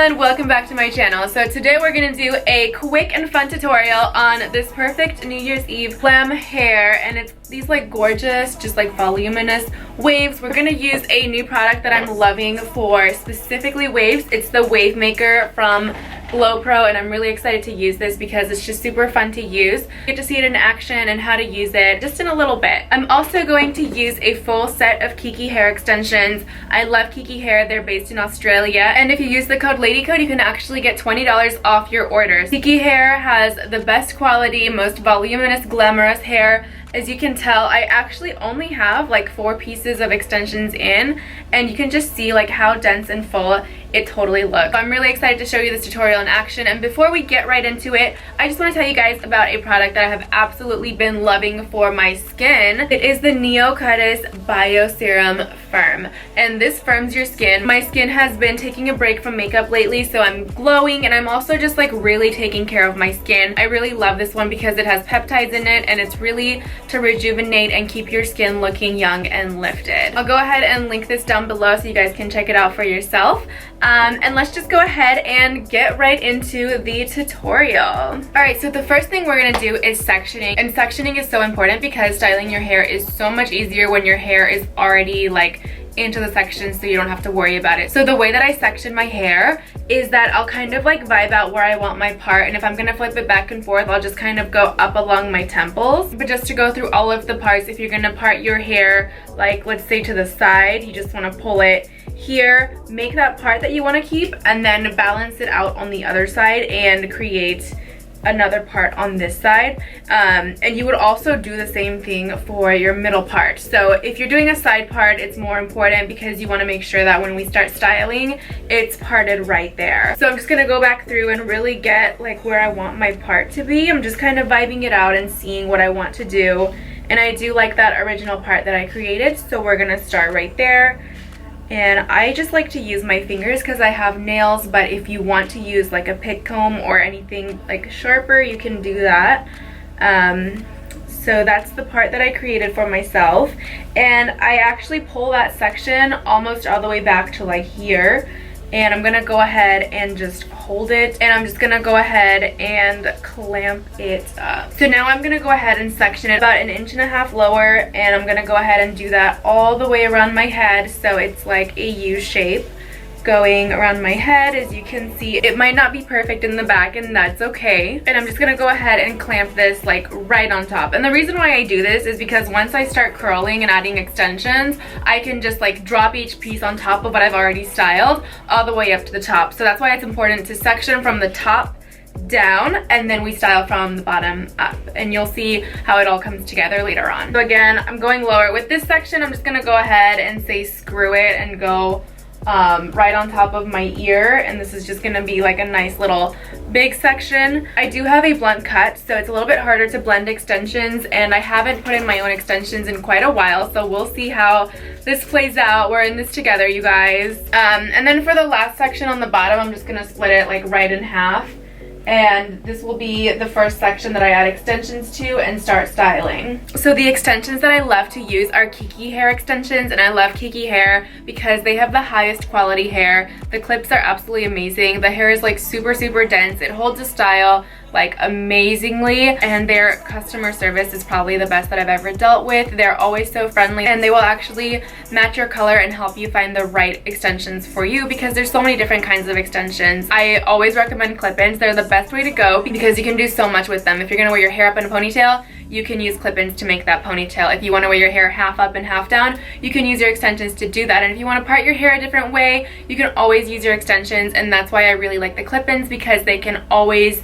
everyone, welcome back to my channel. So today we're gonna do a quick and fun tutorial on this perfect New Year's Eve glam hair, and it's these like gorgeous, just like voluminous waves. We're gonna use a new product that I'm loving for specifically waves. It's the Wave Maker from Glow Pro, and I'm really excited to use this because it's just super fun to use. You get to see it in action and how to use it just in a little bit. I'm also going to use a full set of Kiki hair extensions. I love Kiki hair. They're based in Australia, and if you use the code LADYCODE, you can actually get $20 off your orders. Kiki hair has the best quality, most voluminous, glamorous hair. As you can tell, I actually only have like 4 pieces of extensions in, and you can just see like how dense and full it totally looks. So I'm really excited to show you this tutorial in action, and before we get right into it, I just want to tell you guys about a product that I have absolutely been loving for my skin. It is the Neocutis Bio Serum Firm, and this firms your skin. My skin has been taking a break from makeup lately, so I'm glowing, and I'm also just like really taking care of my skin. I really love this one because it has peptides in it, and it's really to rejuvenate and keep your skin looking young and lifted. I'll go ahead and link this down below so you guys can check it out for yourself. And let's just go ahead and get right into the tutorial. Alright, so the first thing we're gonna do is sectioning. And sectioning is so important because styling your hair is so much easier when your hair is already like into the section, so you don't have to worry about it. So the way that I section my hair is that I'll kind of like vibe out where I want my part, and if I'm gonna flip it back and forth, I'll just kind of go up along my temples. But just to go through all of the parts, if you're gonna part your hair, like let's say to the side, you just wanna pull it here, make that part that you wanna keep, and then balance it out on the other side and create another part on this side. And you would also do the same thing for your middle part. So if you're doing a side part, it's more important because you want to make sure that when we start styling, it's parted right there. So I'm just gonna go back through and really get like where I want my part to be. I'm just kind of vibing it out and seeing what I want to do, and I do like that original part that I created, so we're gonna start right there. And I just like to use my fingers because I have nails, but if you want to use like a pick comb or anything like sharper, you can do that. So that's the part that I created for myself, and I actually pull that section almost all the way back to like here, and I'm gonna go ahead and just hold it, and I'm just gonna go ahead and clamp it up. So now I'm gonna go ahead and section it about 1.5 inches lower, and I'm gonna go ahead and do that all the way around my head, so it's like a U shape going around my head. As you can see, it might not be perfect in the back, and that's okay. And I'm just gonna go ahead and clamp this like right on top. And the reason why I do this is because once I start curling and adding extensions, I can just like drop each piece on top of what I've already styled all the way up to the top. So that's why it's important to section from the top down, and then we style from the bottom up, and you'll see how it all comes together later on. So again, I'm going lower. With this section, I'm just gonna go ahead and say screw it and go right on top of my ear, and this is just gonna be like a nice little big section. I do have a blunt cut, so it's a little bit harder to blend extensions, and I haven't put in my own extensions in quite a while, so we'll see how this plays out. We're in this together, you guys. And then for the last section on the bottom, I'm just gonna split it like right in half, and this will be the first section that I add extensions to and start styling. So the extensions that I love to use are Kiki hair extensions, and I love Kiki hair because they have the highest quality hair. The clips are absolutely amazing. The hair is like super dense. It holds a style like amazingly, and their customer service is probably the best that I've ever dealt with. They're always so friendly, and they will actually match your color and help you find the right extensions for you because there's so many different kinds of extensions. I always recommend clip-ins. They're the best way to go because you can do so much with them. If you're gonna wear your hair up in a ponytail, you can use clip-ins to make that ponytail. If you want to wear your hair half up and half down, you can use your extensions to do that. And if you want to part your hair a different way, you can always use your extensions, and that's why I really like the clip-ins because they can always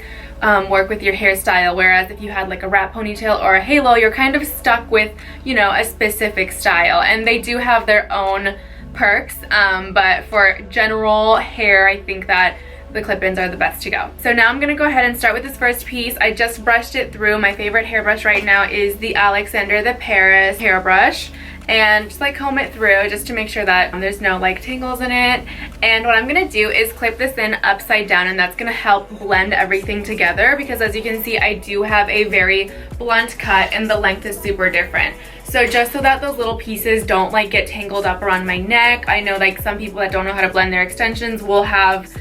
work with your hairstyle, whereas if you had like a wrap ponytail or a halo, you're kind of stuck with, you know, a specific style. And they do have their own perks, but for general hair, I think that the clip-ins are the best to go. So now I'm gonna go ahead and start with this first piece. I just brushed it through. My favorite hairbrush right now is the Alexander the Paris hairbrush, and just like comb it through just to make sure that there's no like tangles in it. And what I'm gonna do is clip this in upside down, and that's gonna help blend everything together because as you can see, I do have a very blunt cut and the length is super different. So just so that those little pieces don't like get tangled up around my neck. I know like some people that don't know how to blend their extensions will have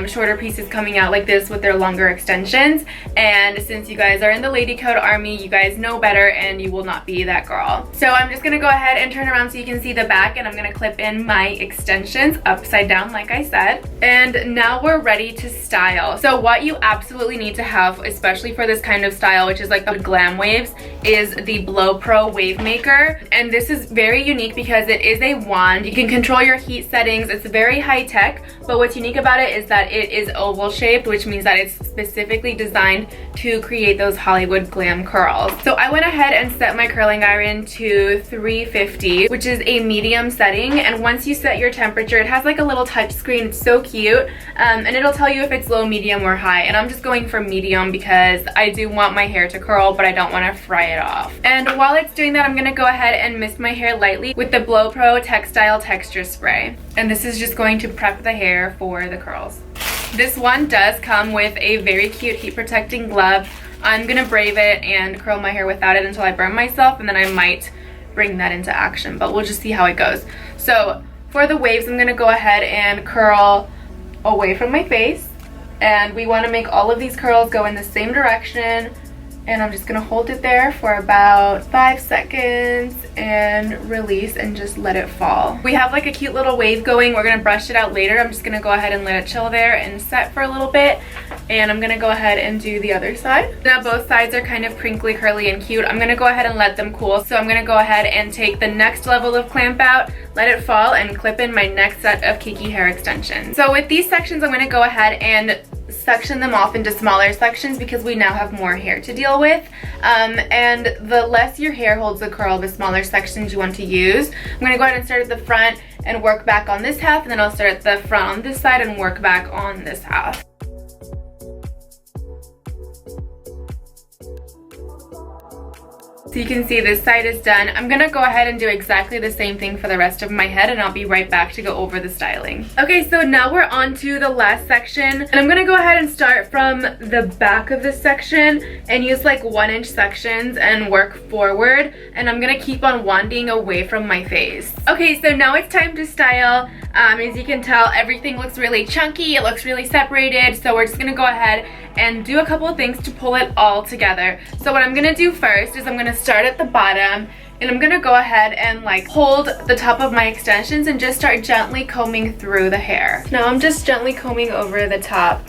shorter pieces coming out like this with their longer extensions. And since you guys are in the lady code army, you guys know better and you will not be that girl. So I'm just gonna go ahead and turn around so you can see the back, and I'm gonna clip in my extensions upside down like I said. And now we're ready to style. So what you absolutely need to have, especially for this kind of style, which is like the glam waves, is the Blow Pro Wave Maker. And this is very unique because it is a wand. You can control your heat settings. It's very high tech, but what's unique about it is that it is oval shaped, which means that it's specifically designed to create those Hollywood glam curls. So I went ahead and set my curling iron to 350, which is a medium setting. And once you set your temperature, it has like a little touch screen. It's so cute, and it'll tell you if it's low, medium, or high. And I'm just going for medium because I do want my hair to curl, but I don't want to fry it off. And while it's doing that, I'm gonna go ahead and mist my hair lightly with the Blow Pro Textstyle Texture Spray. And this is just going to prep the hair for the curls. This one does come with a very cute heat protecting glove. I'm gonna brave it and curl my hair without it until I burn myself, and then I might bring that into action, but we'll just see how it goes. So for the waves, I'm gonna go ahead and curl away from my face, and we want to make all of these curls go in the same direction. And I'm just gonna hold it there for about 5 seconds and release and just let it fall. We have like a cute little wave going. We're gonna brush it out later. I'm just gonna go ahead and let it chill there and set for a little bit. And I'm gonna go ahead and do the other side. Now both sides are kind of crinkly, curly, and cute. I'm gonna go ahead and let them cool. So I'm gonna go ahead and take the next level of clamp out, let it fall, and clip in my next set of Kiki hair extensions. So with these sections, I'm gonna go ahead and section them off into smaller sections because we now have more hair to deal with. And the less your hair holds the curl, the smaller sections you want to use. I'm going to go ahead and start at the front and work back on this half, and then I'll start at the front on this side and work back on this half. So you can see this side is done. I'm gonna go ahead and do exactly the same thing for the rest of my head, and I'll be right back to go over the styling. Okay, so now we're on to the last section, and I'm gonna go ahead and start from the back of this section and use like 1-inch sections and work forward, and I'm gonna keep on wanding away from my face. Okay, so now it's time to style. As you can tell, everything looks really chunky, it looks really separated, so we're just gonna go ahead and do a couple of things to pull it all together. So what I'm gonna do first is I'm gonna start at the bottom, and I'm gonna go ahead and like hold the top of my extensions and just start gently combing through the hair. Now I'm just gently combing over the top,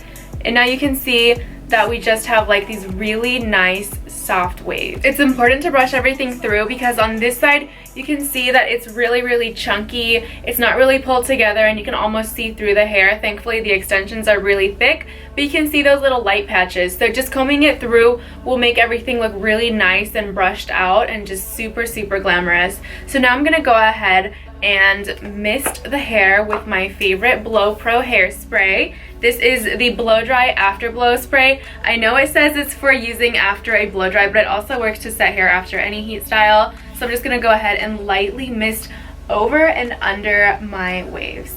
and now you can see that we just have like these really nice soft waves. It's important to brush everything through because on this side you can see that it's really chunky. It's not really pulled together, and you can almost see through the hair. Thankfully the extensions are really thick, but you can see those little light patches. So just combing it through will make everything look really nice and brushed out and just super glamorous. So now I'm gonna go ahead and mist the hair with my favorite Blow Pro hairspray. This is the Blow Dry After Blow Spray. I know it says it's for using after a blow dry, but it also works to set hair after any heat style. So I'm just gonna go ahead and lightly mist over and under my waves.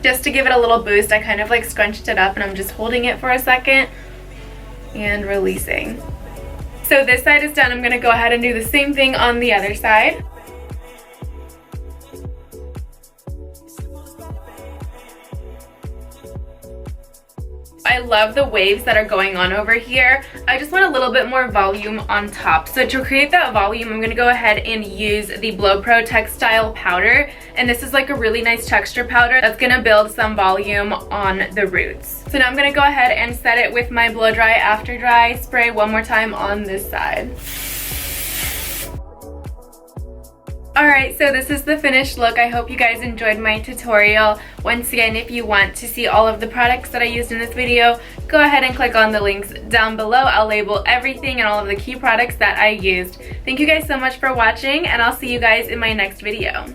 Just to give it a little boost, I kind of like scrunched it up, and I'm just holding it for a second and releasing. So this side is done. I'm gonna go ahead and do the same thing on the other side. I love the waves that are going on over here. I just want a little bit more volume on top. So to create that volume, I'm gonna go ahead and use the Blow Pro Textstyle powder. And this is like a really nice texture powder that's gonna build some volume on the roots. So now I'm gonna go ahead and set it with my Blow Dry After Dry spray one more time on this side. Alright, so this is the finished look. I hope you guys enjoyed my tutorial. Once again, if you want to see all of the products that I used in this video, go ahead and click on the links down below. I'll label everything and all of the key products that I used. Thank you guys so much for watching, and I'll see you guys in my next video.